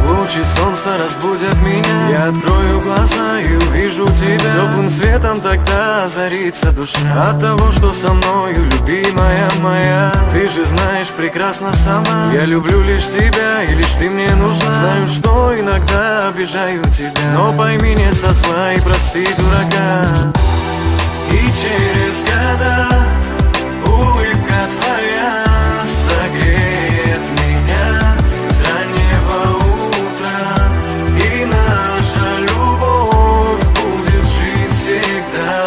Лучи солнца разбудят меня. Я открою глаза и увижу тебя. Теплым светом тогда озарится душа от того, что со мною, любимая моя. Ты же знаешь прекрасно сама, я люблю лишь тебя, и лишь ты мне нужна. Знаю, что иногда обижаю тебя, но пойми не со зла и прости дурака. И через года улыбка твоя согреет меня с раннего утра, и наша любовь будет жить всегда,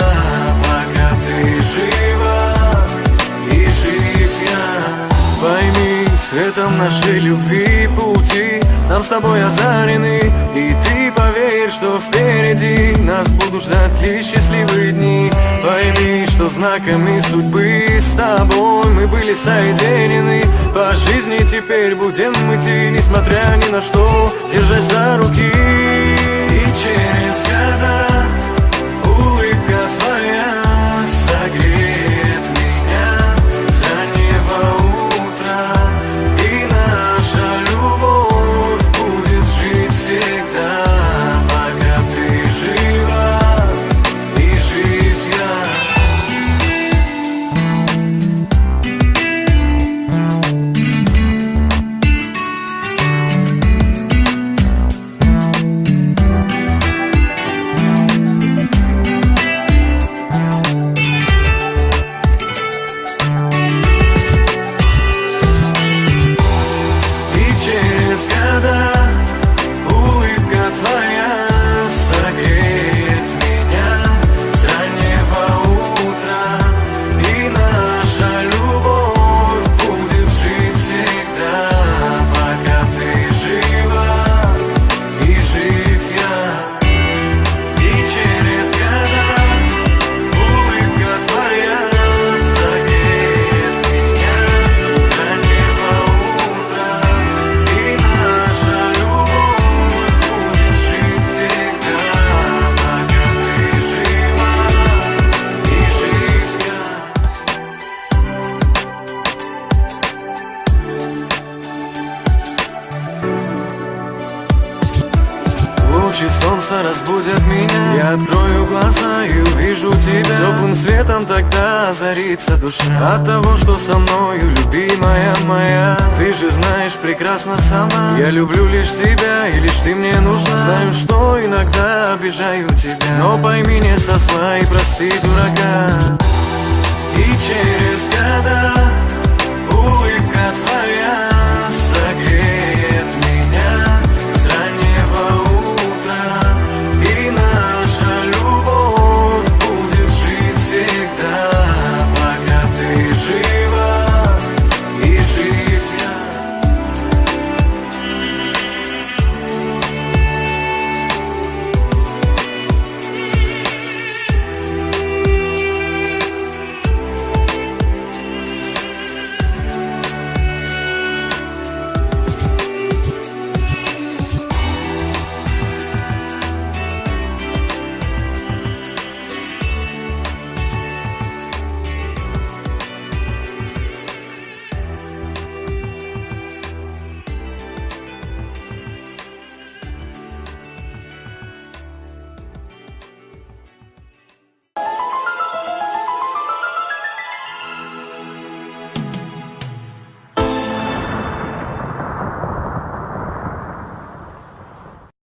пока ты жива и жив я. Пойми, светом нашей любви пути нам с тобой озарены, и ты поверь, что впереди нас будут ждать лишь счастливые дни. Пойми, что знаками судьбы с тобой мы были соединены. По жизни теперь будем идти, несмотря ни на что, держась за руки. И через года улыбка твоя согреет меня с раннего утра, и наша любовь будет жить всегда, пока ты жива и жив я. Через года улыбка твоя согреет меня с раннего утра, и наша любовь будет жить всегда, пока ты жива и жив я. И через года улыбка твоя согреет меня с раннего утра, и наша любовь будет жить всегда, пока ты жива и жив я. Лучи солнца разбудят меня. Я открою глаза и увижу тебя. Теплым светом тогда озарится душа от того, что со мною, любимая моя. Ты же знаешь прекрасно сама, я люблю лишь тебя, и лишь ты мне нужна. Знаю, что иногда обижаю тебя, но пойми не со зла и прости дурака. И через года